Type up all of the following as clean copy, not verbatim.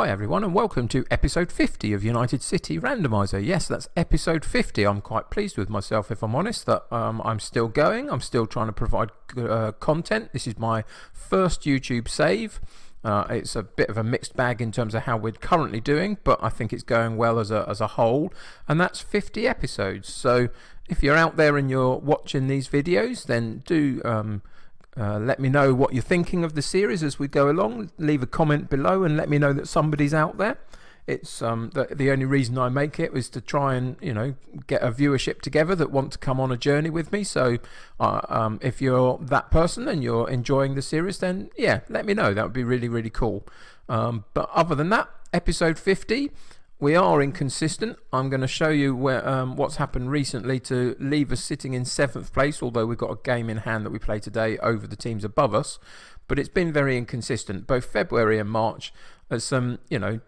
Hi everyone, and welcome to episode 50 of United City Randomiser. Yes, that's episode 50. I'm quite pleased with myself, if I'm honest, that I'm still going. I'm still trying to provide content. This is my first YouTube save. It's a bit of a mixed bag in terms of how we're currently doing, but I think it's going well as a whole, and that's 50 episodes. So if you're out there and you're watching these videos, then do let me know what you're thinking of the series as we go along. Leave a comment below and let me know that somebody's out there. It's the only reason I make it is to try and get a viewership together that want to come on a journey with me. So if you're that person and you're enjoying the series, then yeah, let me know. That would be really, really cool. But other than that, episode 50. We are inconsistent. I'm going to show you what's happened recently to leave us sitting in 7th place, although we've got a game in hand that we play today over the teams above us. But it's been very inconsistent. Both February and March, there's some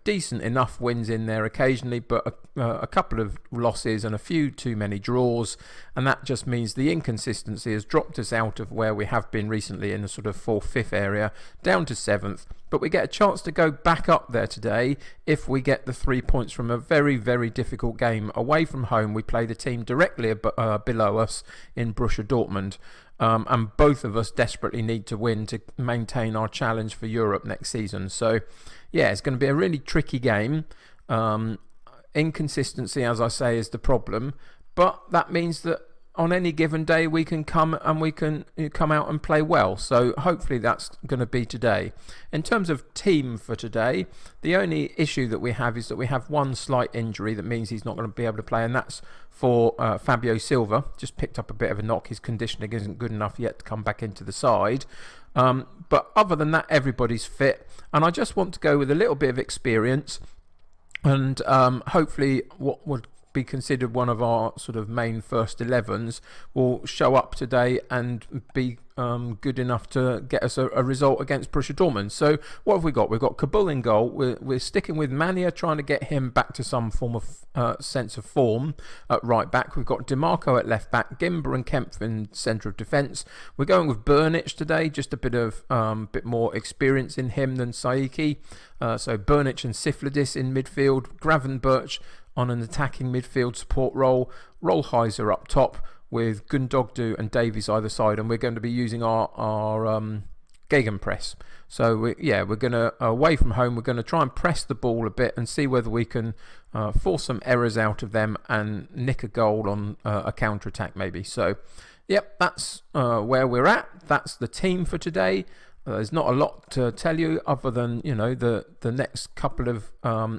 decent enough wins in there occasionally, but a couple of losses and a few too many draws, and that just means the inconsistency has dropped us out of where we have been recently in the sort of 4th, 5th area, down to 7th. But we get a chance to go back up there today if we get the 3 points from a very, very difficult game away from home. We play the team directly below us in Borussia Dortmund. And both of us desperately need to win to maintain our challenge for Europe next season. So yeah, it's going to be a really tricky game. Inconsistency, as I say, is the problem, but that means that on any given day we can come out and play well. So hopefully that's going to be today. In terms of team for today, the only issue that we have is that we have one slight injury that means he's not going to be able to play, and that's for Fabio Silva. Just picked up a bit of a knock. His conditioning isn't good enough yet to come back into the side. But other than that, everybody's fit, and I just want to go with a little bit of experience, and hopefully what would be considered one of our sort of main first 11s will show up today and be good enough to get us a result against Borussia Dortmund. So what have we got? We've got Kabul in goal. We're sticking with Mania, trying to get him back to some form of sense of form at right back. We've got DiMarco at left back, Gimber and Kempf in centre of defence. We're going with Burnich today, just a bit more experience in him than Saiki. So Burnich and Siflidis in midfield, Gravenberch on an attacking midfield support role, Rollheiser up top with Gundogdu and Davies either side, and we're going to be using our gegenpress. So we're going to, away from home, we're going to try and press the ball a bit and see whether we can force some errors out of them and nick a goal on a counter-attack maybe. So yep, that's where we're at. That's the team for today. There's not a lot to tell you other than the next couple of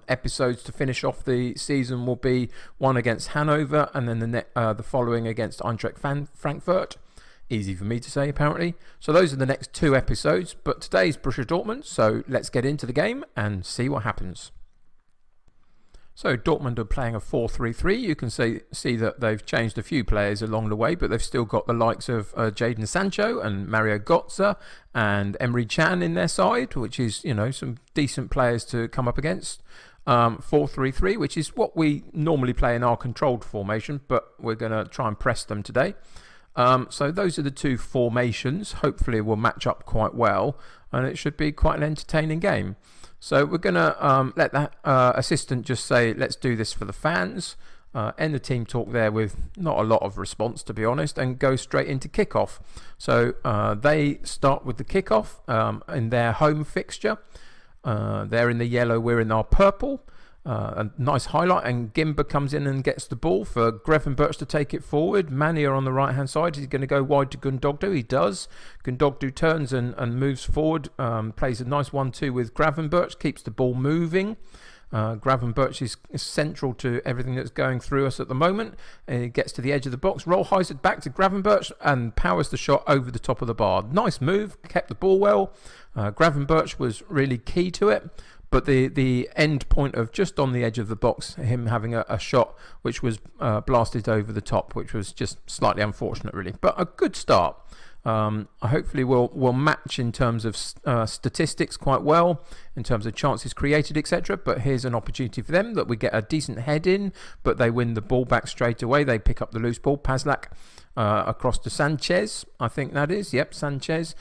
episodes to finish off the season will be one against Hanover and then the following against Eintracht Frankfurt. Easy for me to say, apparently. So those are the next 2 episodes, but today's Borussia Dortmund, so let's get into the game and see what happens. So Dortmund are playing a 4-3-3. You can see that they've changed a few players along the way, but they've still got the likes of Jadon Sancho and Mario Götze and Emre Can in their side, which is some decent players to come up against. 4-3-3, which is what we normally play in our controlled formation, but we're going to try and press them today. So those are the 2 formations. Hopefully we'll match up quite well, and it should be quite an entertaining game. So we're going to let that assistant just say, let's do this for the fans, end the team talk there with not a lot of response, to be honest, and go straight into kickoff. So they start with the kickoff in their home fixture. They're in the yellow, we're in our purple. A nice highlight, and Gimber comes in and gets the ball for Gravenberch to take it forward. Mania on the right hand side, he's going to go wide to Gundogdu. He does. Gundogdu turns and moves forward, plays a nice 1-2 with Gravenberch, keeps the ball moving. Gravenberch is central to everything that's going through us at the moment. He gets to the edge of the box, Rollheiser back to Gravenberch and powers the shot over the top of the bar. Nice move, kept the ball well. Gravenberch was really key to it. But the end point of just on the edge of the box, him having a shot which was blasted over the top, which was just slightly unfortunate really. But a good start. Hopefully we'll match in terms of statistics quite well, in terms of chances created, etc. But here's an opportunity for them that we get a decent head in, but they win the ball back straight away. They pick up the loose ball. Paslak across to Sanchez, I think that is. Yep, Sanchez.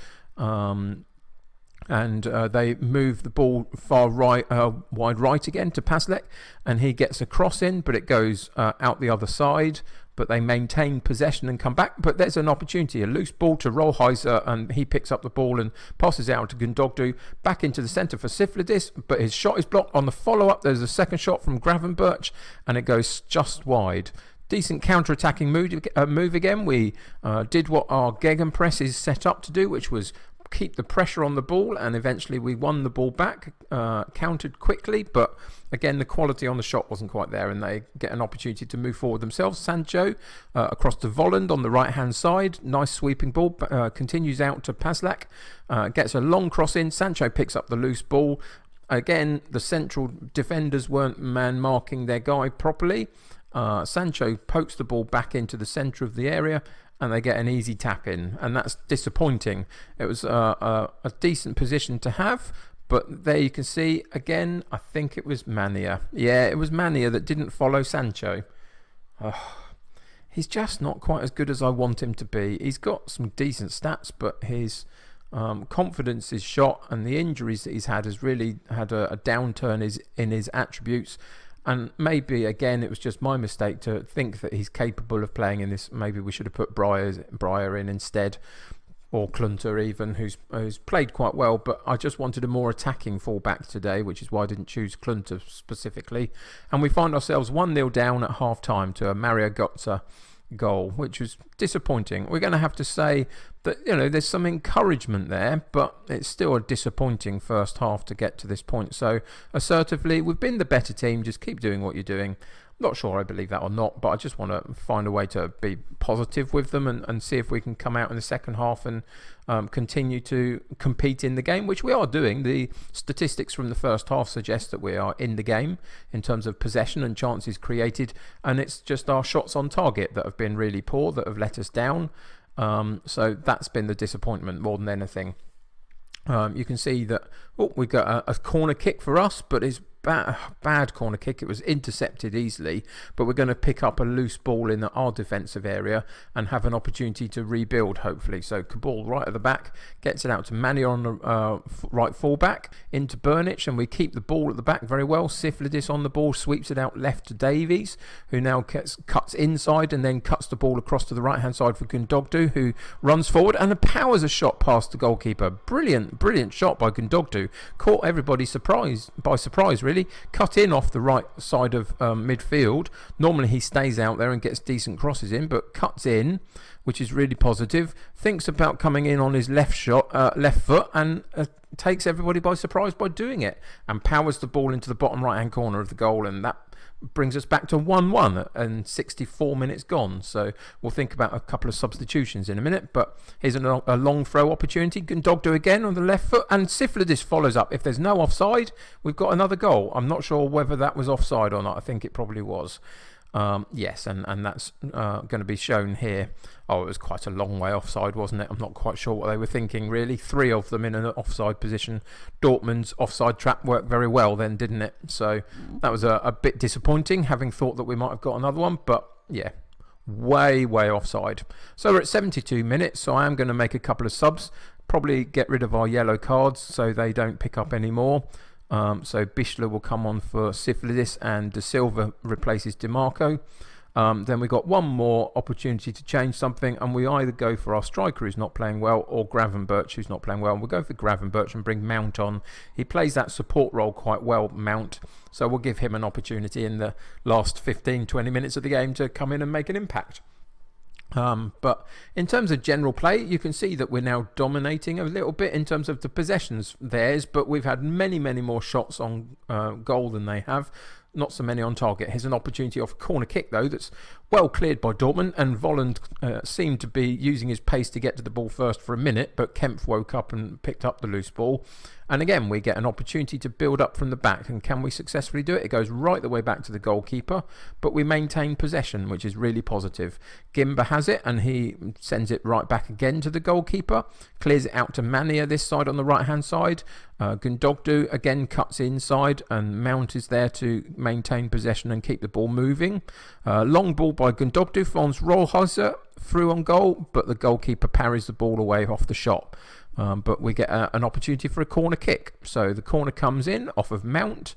and they move the ball wide right again to Paslek, and he gets a cross in, but it goes out the other side. But they maintain possession and come back. But there's an opportunity, a loose ball to Rollheiser, and he picks up the ball and passes out to Gundogdu, back into the centre for Siflidis, but his shot is blocked. On the follow-up, there's a second shot from Gravenberch, and it goes just wide. Decent counter-attacking move again. We did what our Gegenpress is set up to do, which was keep the pressure on the ball, and eventually we won the ball back, countered quickly, but again the quality on the shot wasn't quite there, and they get an opportunity to move forward themselves. Sancho across to Volland on the right hand side, nice sweeping ball, continues out to Paslak, gets a long cross in. Sancho picks up the loose ball. Again, the central defenders weren't man marking their guy properly. Sancho pokes the ball back into the centre of the area, and they get an easy tap in, and that's disappointing. It was a decent position to have, but there you can see again, I think it was Mania. Yeah, it was Mania that didn't follow Sancho. He's just not quite as good as I want him to be. He's got some decent stats, but his confidence is shot, and the injuries that he's had has really had a downturn in his attributes. And maybe, again, it was just my mistake to think that he's capable of playing in this. Maybe we should have put Breyer in instead, or Klunter even, who's played quite well. But I just wanted a more attacking fullback today, which is why I didn't choose Klunter specifically. And we find ourselves 1-0 down at half-time to a Mario Götze goal, which was disappointing. We're going to have to say that, there's some encouragement there, but it's still a disappointing first half to get to this point. So assertively, we've been the better team. Just keep doing what you're doing. Not sure I believe that or not, but I just want to find a way to be positive with them and see if we can come out in the second half and continue to compete in the game, which we are doing. The statistics from the first half suggest that we are in the game in terms of possession and chances created, and it's just our shots on target that have been really poor, that have let us down. So that's been the disappointment more than anything. You can see that we got a corner kick for us, but it's bad corner kick. It was intercepted easily, but we're going to pick up a loose ball in our defensive area and have an opportunity to rebuild, hopefully. So Kabul right at the back gets it out to Mania on the right fullback into Burnich, and we keep the ball at the back very well. Siflidis on the ball, sweeps it out left to Davies, who now cuts inside and then cuts the ball across to the right hand side for Gundogdu, who runs forward and powers a shot past the goalkeeper. Brilliant shot by Gundogdu. Caught everybody by surprise really. Cut in off the right side of midfield. Normally he stays out there and gets decent crosses in, but cuts in, which is really positive. Thinks about coming in on his left foot, and takes everybody by surprise by doing it, and powers the ball into the bottom right hand corner of the goal, and that brings us back to 1-1 and 64 minutes gone. So we'll think about a couple of substitutions in a minute, but here's a long throw opportunity. Gundogdu again on the left foot, and Siflidis follows up. If there's no offside, we've got another goal. I'm not sure whether that was offside or not. I think it probably was. Yes, and that's going to be shown here. Oh, it was quite a long way offside, wasn't it? I'm not quite sure what they were thinking, really. 3 of them in an offside position. Dortmund's offside trap worked very well then, didn't it? So that was a bit disappointing, having thought that we might have got another one. But yeah, way offside. So we're at 72 minutes, so I am going to make a couple of subs. Probably get rid of our yellow cards so they don't pick up any more. So Bischler will come on for Siflidis, and De Silva replaces DiMarco. Then we got one more opportunity to change something, and we either go for our striker who's not playing well or Gravenberch who's not playing well. And we'll go for Gravenberch and bring Mount on. He plays that support role quite well, Mount, so we'll give him an opportunity in the last 15-20 minutes of the game to come in and make an impact. But in terms of general play, you can see that we're now dominating a little bit in terms of the possessions theirs, but we've had many more shots on goal than they have. Not so many on target. Here's an opportunity off a corner kick though that's well cleared by Dortmund, and Volland seemed to be using his pace to get to the ball first for a minute, but Kempf woke up and picked up the loose ball. And again, we get an opportunity to build up from the back, and can we successfully do it? It goes right the way back to the goalkeeper, but we maintain possession, which is really positive. Gimba has it, and he sends it right back again to the goalkeeper, clears it out to Mania this side on the right hand side. Gundogdu again cuts inside, and Mount is there to maintain possession and keep the ball moving. Long ball by Gundogdu finds Rollheiser through on goal, but the goalkeeper parries the ball away off the shot. but we get an opportunity for a corner kick. So the corner comes in off of Mount,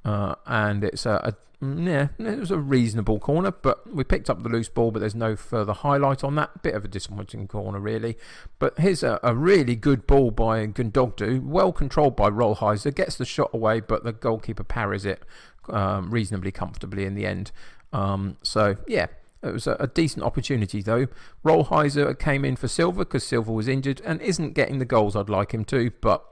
and it was a reasonable corner, but we picked up the loose ball, but there's no further highlight on that. Bit of a disappointing corner, really. But here's a really good ball by Gundogdu, well controlled by Rollheiser, gets the shot away, but the goalkeeper parries it reasonably comfortably in the end. So, yeah. It was a decent opportunity, though. Rollheiser came in for Silva because Silva was injured and isn't getting the goals I'd like him to, but,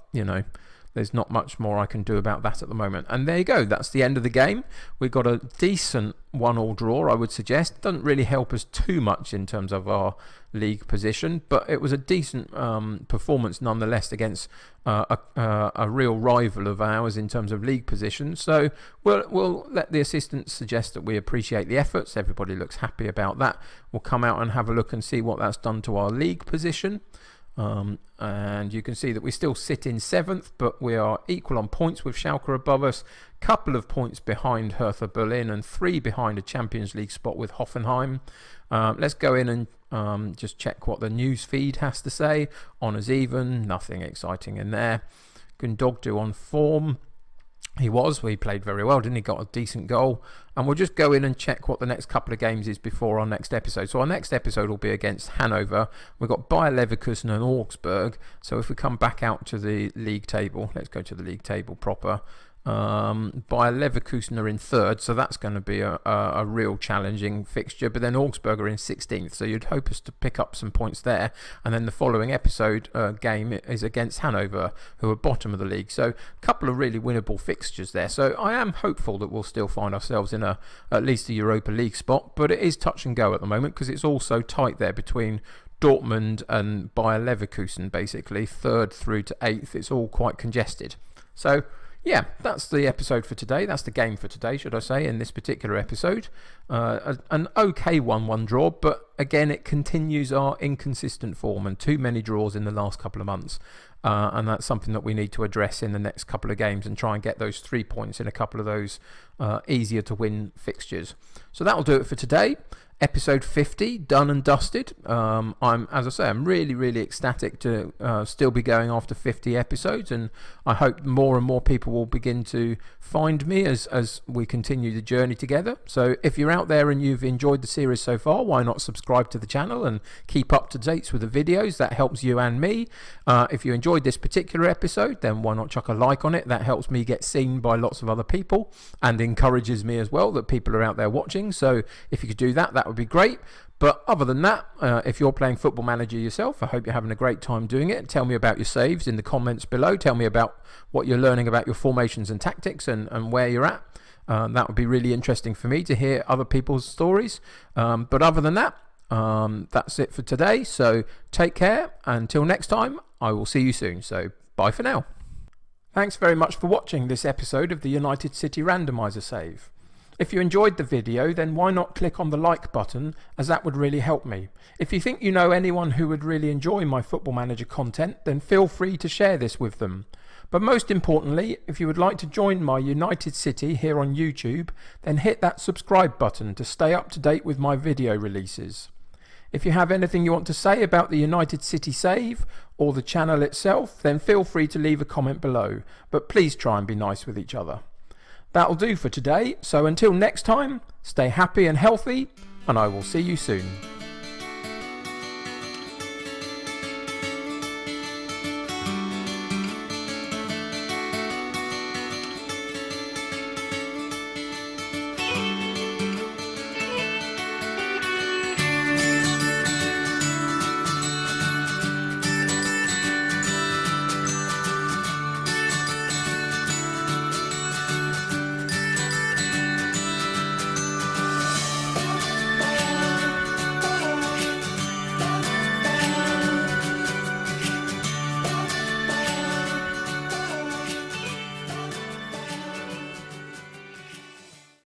there's not much more I can do about that at the moment. And there you go. That's the end of the game. We got a decent 1-1 draw, I would suggest. Doesn't really help us too much in terms of our league position, but it was a decent performance nonetheless against a real rival of ours in terms of league position. So we'll let the assistants suggest that we appreciate the efforts. Everybody looks happy about that. We'll come out and have a look and see what that's done to our league position. And you can see that we still sit in 7th, but we are equal on points with Schalke above us, couple of points behind Hertha Berlin and 3 behind a Champions League spot with Hoffenheim. Let's go in and just check what the news feed has to say. Honours even, nothing exciting in there. Gundogdu on form. He played very well, didn't he? Got a decent goal. And we'll just go in and check what the next couple of games is before our next episode. So our next episode will be against Hanover. We've got Bayer Leverkusen and Augsburg. So if we come back out to the league table, let's go to the league table proper. Bayer Leverkusen are in 3rd, so that's going to be a real challenging fixture. But then Augsburg are in 16th, so you'd hope us to pick up some points there. And then the following episode game is against Hanover, who are bottom of the league. So a couple of really winnable fixtures there. So I am hopeful that we'll still find ourselves in at least a Europa League spot. But it is touch and go at the moment because it's all so tight there between Dortmund and Bayer Leverkusen, basically 3rd through to 8th. It's all quite congested. So yeah, that's the episode for today. That's the game for today, should I say, in this particular episode. An okay 1-1 draw, but again, it continues our inconsistent form and too many draws in the last couple of months. And that's something that we need to address in the next couple of games and try and get those 3 points in a couple of those easier to win fixtures. So that'll do it for today. Episode 50, done and dusted. As I say, I'm really, really ecstatic to still be going after 50 episodes, and I hope more and more people will begin to find me as we continue the journey together. So if you're out there and you've enjoyed the series so far, why not subscribe to the channel and keep up to date with the videos? That helps you and me. If you enjoyed this particular episode, then why not chuck a like on it? That helps me get seen by lots of other people and encourages me as well that people are out there watching. So if you could do that, that would be great. But other than that, if you're playing Football Manager yourself, I hope you're having a great time doing it. Tell me about your saves in the comments below. Tell me about what you're learning about your formations and tactics and where you're at. That would be really interesting for me to hear other people's stories. But other than that, that's it for today. So take care. Until next time, I will see you soon. So bye for now. Thanks very much for watching this episode of the United City Randomiser save. If you enjoyed the video, then why not click on the like button, as that would really help me. If you think you know anyone who would really enjoy my Football Manager content, then feel free to share this with them. But most importantly, if you would like to join my United City here on YouTube, then hit that subscribe button to stay up to date with my video releases. If you have anything you want to say about the United City save or the channel itself, then feel free to leave a comment below, but please try and be nice with each other. That'll do for today, so until next time, stay happy and healthy, and I will see you soon.